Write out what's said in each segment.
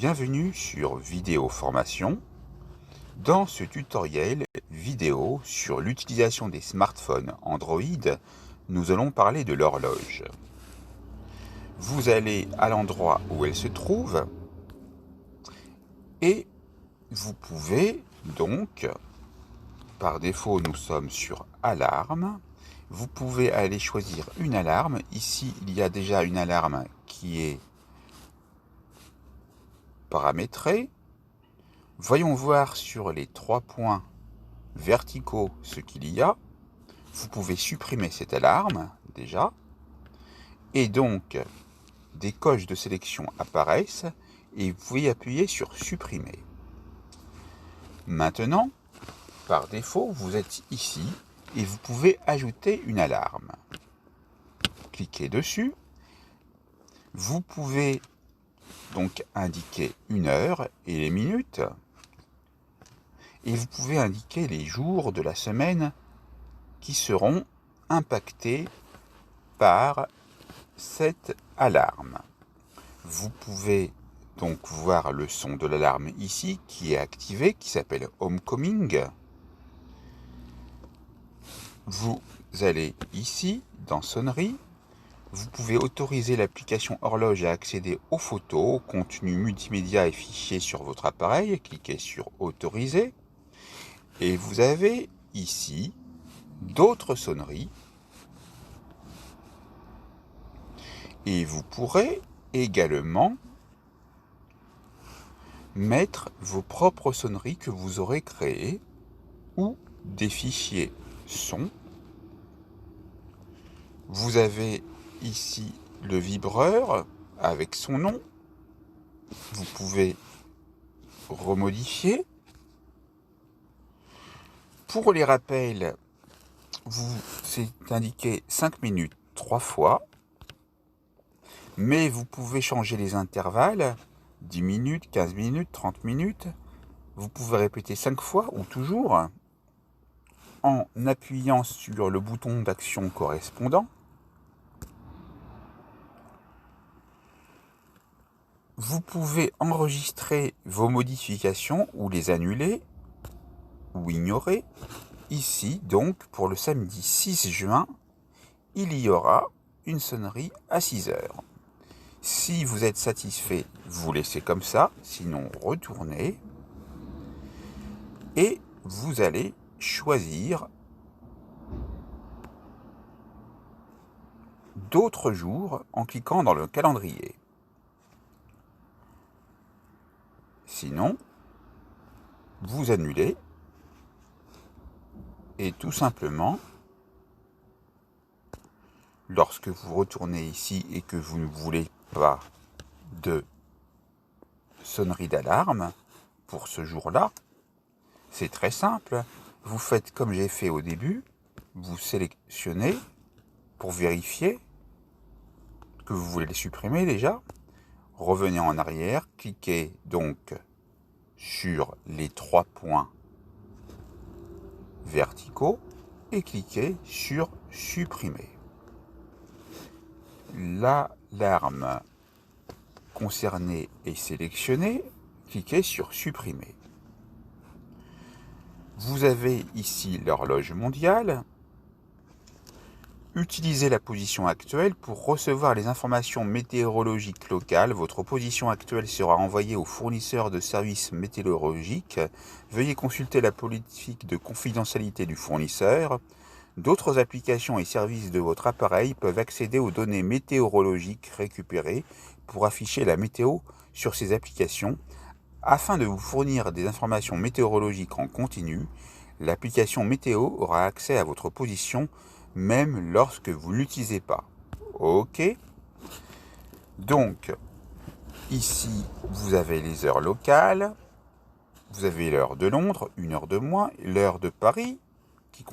Bienvenue sur Vidéo Formation. Dans ce tutoriel vidéo sur l'utilisation des smartphones Android, nous allons parler de l'horloge. Vous allez à l'endroit où elle se trouve et vous pouvez donc, par défaut nous sommes sur alarme, vous pouvez aller choisir une alarme. Ici il y a déjà une alarme qui est paramétrée. Voyons voir sur les 3 points verticaux ce qu'il y a. Vous pouvez supprimer cette alarme déjà. Et donc, des coches de sélection apparaissent et vous pouvez appuyer sur supprimer. Maintenant, par défaut, vous êtes ici et vous pouvez ajouter une alarme. Cliquez dessus. Vous pouvez donc indiquer une heure et les minutes. Et vous pouvez indiquer les jours de la semaine qui seront impactés par cette alarme. Vous pouvez donc voir le son de l'alarme ici qui est activé, qui s'appelle Homecoming. Vous allez ici dans Sonnerie. Vous pouvez autoriser l'application horloge à accéder aux photos, au contenu multimédia et fichiers sur votre appareil. Cliquez sur Autoriser. Et vous avez ici d'autres sonneries. Et vous pourrez également mettre vos propres sonneries que vous aurez créées ou des fichiers son. Vous avez ici le vibreur avec son nom. Vous pouvez remodifier. Pour les rappels, c'est indiqué 5 minutes 3 fois. Mais vous pouvez changer les intervalles, 10 minutes, 15 minutes, 30 minutes. Vous pouvez répéter 5 fois ou toujours en appuyant sur le bouton d'action correspondant. Vous pouvez enregistrer vos modifications ou les annuler ou ignorer. Ici, donc, pour le samedi 6 juin, il y aura une sonnerie à 6 heures. Si vous êtes satisfait, vous laissez comme ça, sinon retournez. Et vous allez choisir d'autres jours en cliquant dans le calendrier. Sinon, vous annulez et tout simplement, lorsque vous retournez ici et que vous ne voulez pas de sonnerie d'alarme pour ce jour-là, c'est très simple. Vous faites comme j'ai fait au début, vous sélectionnez pour vérifier que vous voulez les supprimer déjà. Revenez en arrière, cliquez donc sur les 3 points verticaux et cliquez sur supprimer. L'alarme concernée est sélectionnée, cliquez sur supprimer. Vous avez ici l'horloge mondiale. Utilisez la position actuelle pour recevoir les informations météorologiques locales. Votre position actuelle sera envoyée au fournisseur de services météorologiques. Veuillez consulter la politique de confidentialité du fournisseur. D'autres applications et services de votre appareil peuvent accéder aux données météorologiques récupérées pour afficher la météo sur ces applications. Afin de vous fournir des informations météorologiques en continu, l'application météo aura accès à votre position même lorsque vous ne l'utilisez pas. OK. Donc, ici, vous avez les heures locales. Vous avez l'heure de Londres, 1 heure de moins. L'heure de Paris, qui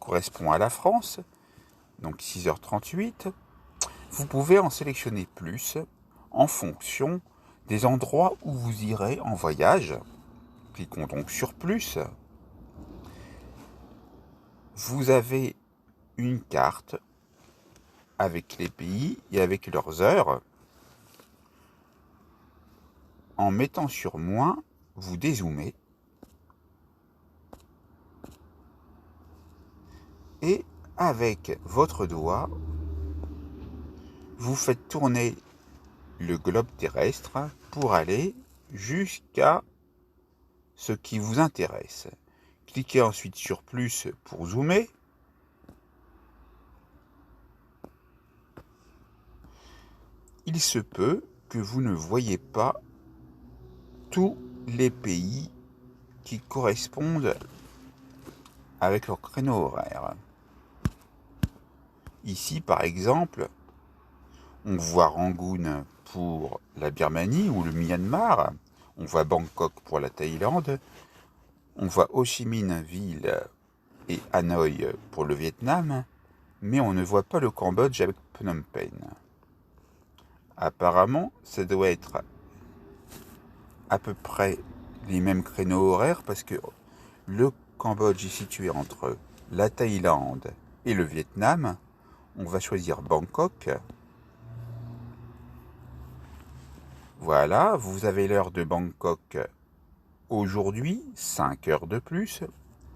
correspond à la France, donc 6h38. Vous pouvez en sélectionner plus en fonction des endroits où vous irez en voyage. Cliquons donc sur plus. Vous avez une carte avec les pays et avec leurs heures. en mettant sur moins, vous dézoomez et avec votre doigt, vous faites tourner le globe terrestre pour aller jusqu'à ce qui vous intéresse. Cliquez ensuite sur plus pour zoomer. Il se peut que vous ne voyez pas tous les pays qui correspondent avec leur créneau horaire. Ici, par exemple, on voit Rangoon pour la Birmanie ou le Myanmar, on voit Bangkok pour la Thaïlande, on voit Ho Chi Minh Ville et Hanoï pour le Vietnam, mais on ne voit pas le Cambodge avec Phnom Penh. Apparemment, ça doit être à peu près les mêmes créneaux horaires parce que le Cambodge est situé entre la Thaïlande et le Vietnam. On va choisir Bangkok. Voilà, vous avez l'heure de Bangkok aujourd'hui, 5 heures de plus.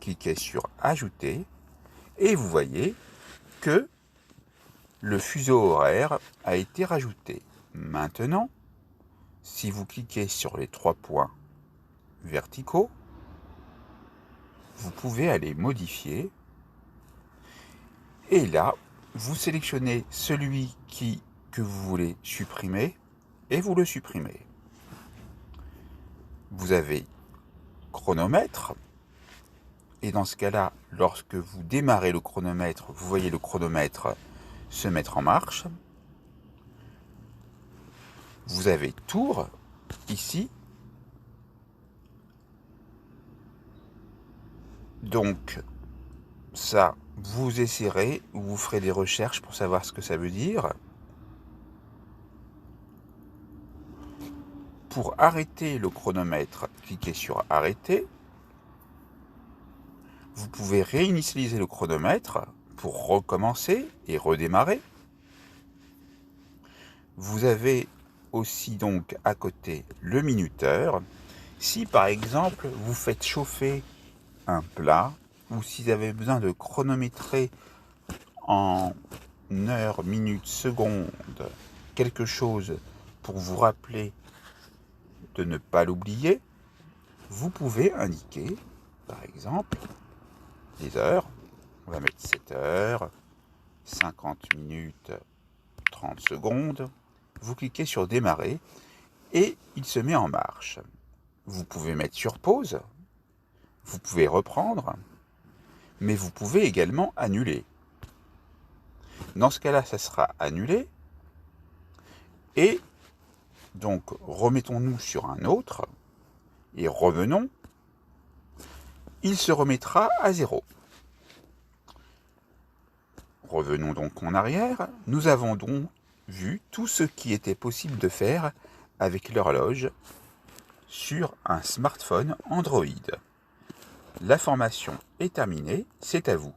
Cliquez sur Ajouter et vous voyez que le fuseau horaire a été rajouté. Maintenant, si vous cliquez sur les 3 points verticaux, vous pouvez aller modifier. Et là, vous sélectionnez celui que vous voulez supprimer et vous le supprimez. Vous avez chronomètre. Et dans ce cas-là, lorsque vous démarrez le chronomètre, vous voyez le chronomètre se mettre en marche. Vous avez tour ici. Donc ça, vous essaierez ou vous ferez des recherches pour savoir ce que ça veut dire. Pour arrêter le chronomètre, cliquez sur Arrêter. Vous pouvez réinitialiser le chronomètre pour recommencer et redémarrer. Vous avez aussi donc à côté le minuteur. Si par exemple vous faites chauffer un plat ou si vous avez besoin de chronométrer en heures, minutes, secondes quelque chose pour vous rappeler de ne pas l'oublier, vous pouvez indiquer par exemple les heures. On va mettre 7 heures, 50 minutes, 30 secondes. Vous cliquez sur démarrer et il se met en marche. Vous pouvez mettre sur pause, vous pouvez reprendre, mais vous pouvez également annuler. Dans ce cas-là, ça sera annulé. Et donc, remettons-nous sur un autre et revenons. Il se remettra à 0. Revenons donc en arrière. Nous avons donc vu tout ce qui était possible de faire avec l'horloge sur un smartphone Android. La formation est terminée, c'est à vous.